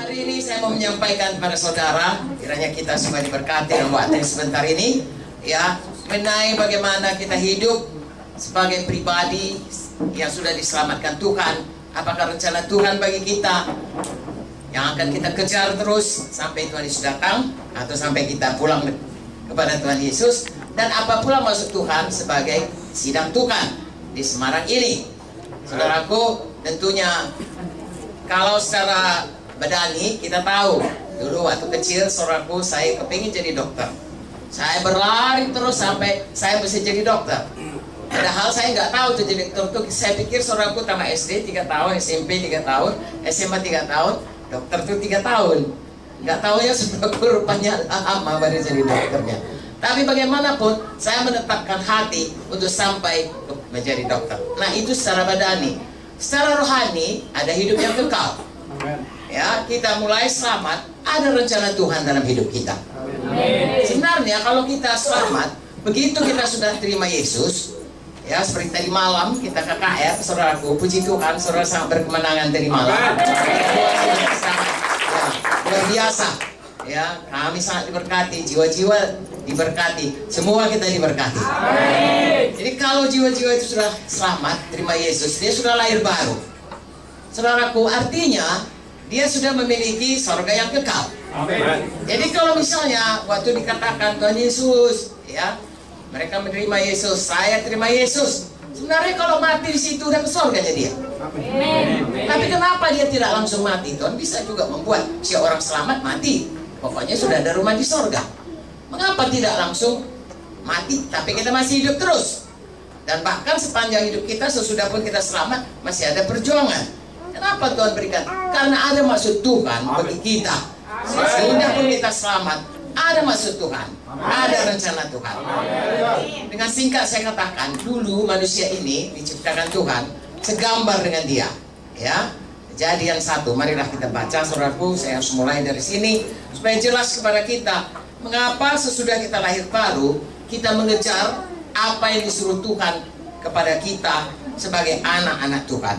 Hari ini saya mau menyampaikan kepada saudara, kiranya kita semua diberkati dalam waktu yang sebentar ini, ya, mengenai bagaimana kita hidup sebagai pribadi yang sudah diselamatkan Tuhan. Apakah rencana Tuhan bagi kita yang akan kita kejar terus sampai Tuhan Yesus datang, atau sampai kita pulang kepada Tuhan Yesus? Dan apa pula maksud Tuhan sebagai sidang Tuhan di Semarang ini? Saudaraku, tentunya kalau secara badani kita tahu, dulu waktu kecil saudaraku, saya kepingin jadi dokter. Saya berlari terus sampai saya bisa jadi dokter. Padahal saya nggak tahu tuh jadi dokter tuh. Saya pikir saudaraku tamat SD 3 tahun, SMP 3 tahun, SMA 3 tahun, dokter tuh 3 tahun. Nggak tahu ya saudaraku, rupanya lama baru jadi dokternya. Tapi bagaimanapun saya menetapkan hati untuk sampai menjadi dokter. Nah, itu secara badani. Secara rohani ada hidup yang kekal. Ya, kita mulai selamat, ada rencana Tuhan dalam hidup kita. Sebenarnya kalau kita selamat, begitu kita sudah terima Yesus, ya, seperti tadi malam kita KKR, saudaraku, puji Tuhan, saudara sangat berkemenangan tadi malam. Luar biasa, ya, kami sangat diberkati, jiwa-jiwa diberkati, semua kita diberkati. Jadi kalau jiwa-jiwa itu sudah selamat, terima Yesus, dia sudah lahir baru. Saudaraku, artinya dia sudah memiliki surga yang kekal. Amen. Jadi kalau misalnya waktu dikatakan Tuhan Yesus, ya, mereka menerima Yesus, saya terima Yesus. Sebenarnya kalau mati di situ udah ke surganya dia. Amen. Tapi kenapa dia tidak langsung mati? Tuhan bisa juga membuat si orang selamat mati. Pokoknya sudah ada rumah di surga. Mengapa tidak langsung mati, tapi kita masih hidup terus? Dan bahkan sepanjang hidup kita, sesudah pun kita selamat, masih ada perjuangan. Kenapa Tuhan berikan? Karena ada maksud Tuhan bagi kita. Sehingga pun kita selamat, ada maksud Tuhan, ada rencana Tuhan. Dengan singkat saya katakan, dulu manusia ini diciptakan Tuhan segambar dengan dia. Ya, Kejadian 1. Marilah kita baca, saudaraku. Saya harus mulai dari sini supaya jelas kepada kita mengapa sesudah kita lahir baru kita mengejar apa yang disuruh Tuhan kepada kita sebagai anak-anak Tuhan.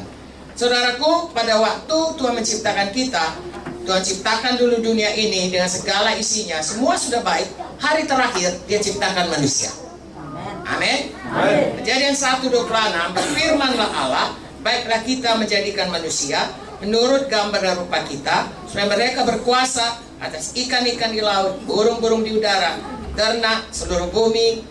Saudaraku, pada waktu Tuhan menciptakan kita, Tuhan ciptakan dulu dunia ini dengan segala isinya, semua sudah baik. Hari terakhir dia ciptakan manusia. Amin. Kejadian 1:26, berfirmanlah Allah, baiklah kita menjadikan manusia menurut gambar dan rupa kita, supaya mereka berkuasa atas ikan-ikan di laut, burung-burung di udara, ternak seluruh bumi,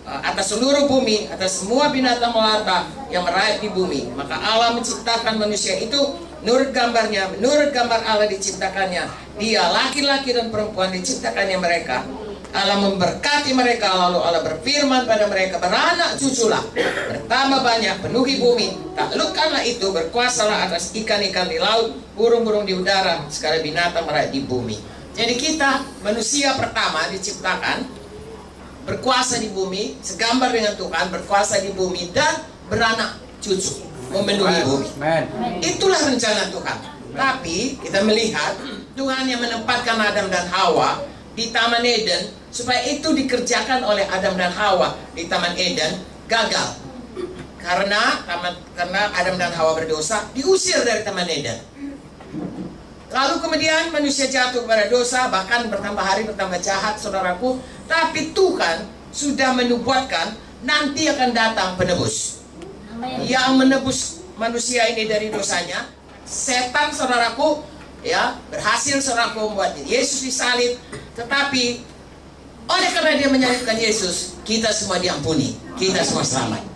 atas seluruh bumi, atas semua binatang melata yang merayap di bumi. Maka Allah menciptakan manusia itu menurut gambarnya, menurut gambar Allah diciptakannya. Dia laki-laki dan perempuan diciptakannya mereka. Allah memberkati mereka, lalu Allah berfirman pada mereka, beranak cuculah, bertambah banyak, penuhi bumi, taklukkanlah itu, berkuasalah atas ikan-ikan di laut, burung-burung di udara, segala binatang merayap di bumi. Jadi kita, manusia pertama diciptakan berkuasa di bumi, segambar dengan Tuhan, berkuasa di bumi dan beranak cucu, memenuhi bumi. Itulah rencana Tuhan. Tapi kita melihat Tuhan yang menempatkan Adam dan Hawa di Taman Eden, supaya itu dikerjakan oleh Adam dan Hawa di Taman Eden, gagal. Karena Adam dan Hawa berdosa, diusir dari Taman Eden. Lalu kemudian manusia jatuh kepada dosa, bahkan bertambah hari bertambah jahat, saudaraku. Tapi Tuhan sudah menubuatkan nanti akan datang penebus. Yang menebus manusia ini dari dosanya. Setan, saudaraku, ya, berhasil, saudaraku, membuat Yesus disalib. Tetapi oleh karena dia menyalibkan Yesus, kita semua diampuni, kita semua selamat.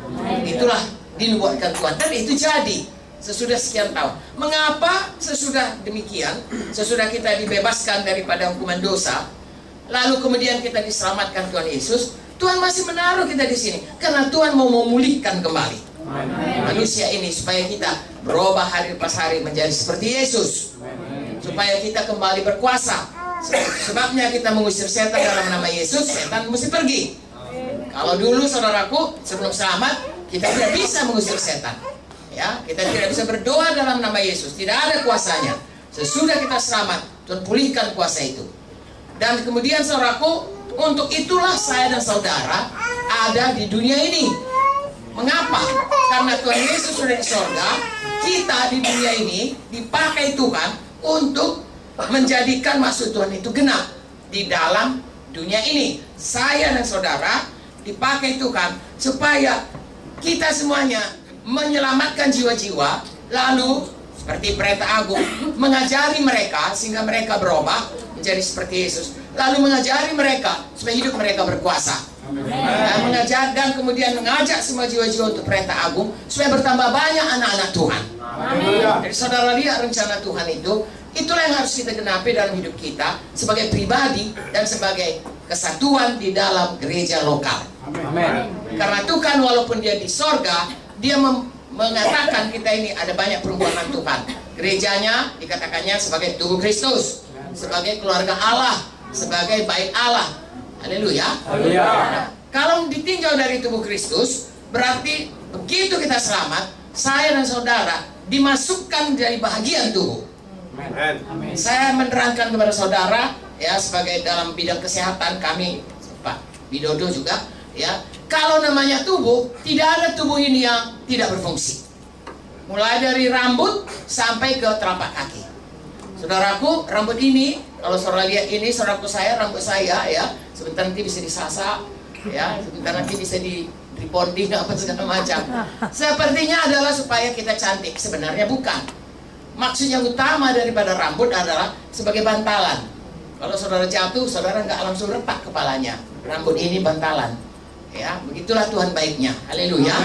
Itulah dinubuatkan Tuhan, dan itu jadi sesudah sekian tahun. Mengapa sesudah demikian, sesudah kita dibebaskan daripada hukuman dosa, lalu kemudian kita diselamatkan Tuhan Yesus, Tuhan masih menaruh kita di sini karena Tuhan mau memulihkan kembali manusia ini supaya kita berubah hari pas hari menjadi seperti Yesus, supaya kita kembali berkuasa. Sebabnya kita mengusir setan dalam nama Yesus, setan mesti pergi. Kalau dulu, saudaraku, sebelum selamat kita tidak bisa mengusir setan. Ya, kita tidak bisa berdoa dalam nama Yesus, tidak ada kuasanya. Sesudah kita selamat, Tuhan pulihkan kuasa itu. Dan kemudian, saudaraku, untuk itulah saya dan saudara ada di dunia ini. Mengapa? Karena Tuhan Yesus sudah di sorga, kita di dunia ini dipakai Tuhan untuk menjadikan maksud Tuhan itu genap di dalam dunia ini. Saya dan saudara dipakai Tuhan supaya kita semuanya menyelamatkan jiwa-jiwa, lalu seperti Pendeta Agung mengajari mereka sehingga mereka berubah menjadi seperti Yesus, lalu mengajari mereka supaya hidup mereka berkuasa. Mengajar dan kemudian mengajak semua jiwa-jiwa untuk Pendeta Agung supaya bertambah banyak anak-anak Tuhan. Jadi saudara lihat rencana Tuhan itu, itulah yang harus kita genapi dalam hidup kita sebagai pribadi dan sebagai kesatuan di dalam gereja lokal. Karena Tuhan walaupun dia di sorga, dia mengatakan kita ini ada banyak perempuan Tuhan. Gerejanya dikatakannya sebagai tubuh Kristus, sebagai keluarga Allah, sebagai bait Allah. Haleluya. Kalau ditinjau dari tubuh Kristus, berarti begitu kita selamat, saya dan saudara dimasukkan dari bahagian tubuh. Saya menerangkan kepada saudara, ya, sebagai dalam bidang kesehatan kami, Pak Widodo juga, ya, kalau namanya tubuh, tidak ada tubuh ini yang tidak berfungsi. Mulai dari rambut sampai ke telapak kaki. Saudaraku, rambut ini, kalau saudara lihat ini, saudaraku saya, rambut saya, ya, sebentar nanti bisa disasa, ya, sebentar nanti bisa di rebonding apa segala macam. Sepertinya adalah supaya kita cantik, sebenarnya bukan. Maksud yang utama daripada rambut adalah sebagai bantalan. Kalau saudara jatuh, saudara nggak langsung retak kepalanya. Rambut ini bantalan. Ya, begitulah Tuhan baiknya. Haleluya.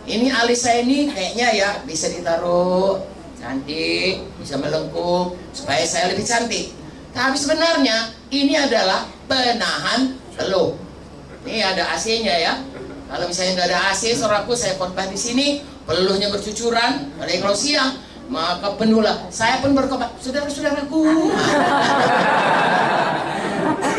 Ini alis saya ini kayaknya ya bisa ditaruh cantik, bisa melengkung supaya saya lebih cantik. Tapi sebenarnya ini adalah penahan peluh. Ini ada AC-nya ya. Kalau misalnya nggak ada AC, saudaraku, saya khotbah di sini, peluhnya bercucuran, apalagi kalau siang, maka penuhlah. Saya pun berkhotbah, saudara-saudaraku.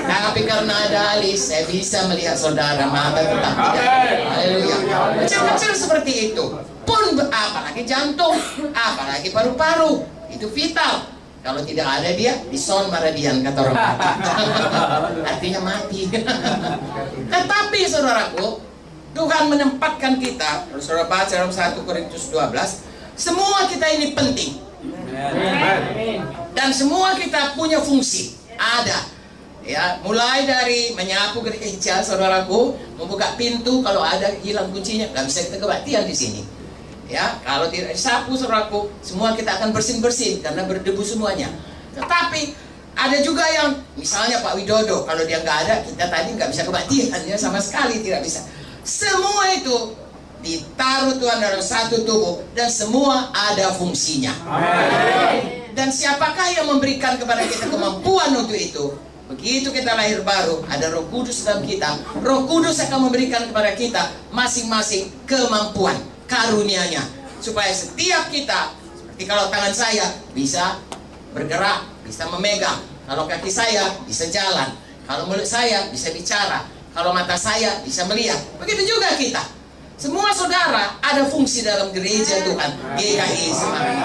Tapi karena ada alis, saya bisa melihat saudara, mata tetap tidak. Haleluya. Kecil-kecil seperti itu. Pun apalagi jantung, apalagi paru-paru, itu vital. Kalau tidak ada dia, dison maradian kata orang Batak. Artinya mati. Tetapi saudaraku, Tuhan menempatkan kita, kalau saudara baca dalam 1 Korintus 12, semua kita ini penting. Dan semua kita punya fungsi. Ada. Ya, mulai dari menyapu gereja, saudaraku, membuka pintu, kalau ada hilang kuncinya, nggak bisa kita kebaktian di sini. Ya, kalau tidak disapu, saudaraku, semua kita akan bersin-bersin karena berdebu semuanya. Tetapi ada juga yang, misalnya Pak Widodo, kalau dia nggak ada, kita tadi nggak bisa kebaktian, ya, sama sekali tidak bisa. Semua itu ditaruh Tuhan dalam satu tubuh dan semua ada fungsinya. Amen. Dan siapakah yang memberikan kepada kita kemampuan untuk itu? Begitu kita lahir baru, ada Roh Kudus dalam kita. Roh Kudus akan memberikan kepada kita masing-masing kemampuan, karunia-Nya, supaya setiap kita, seperti kalau tangan saya bisa bergerak, bisa memegang, kalau kaki saya bisa jalan, kalau mulut saya bisa bicara, kalau mata saya bisa melihat. Begitu juga kita. Semua saudara ada fungsi dalam gereja Tuhan GKI Semarang.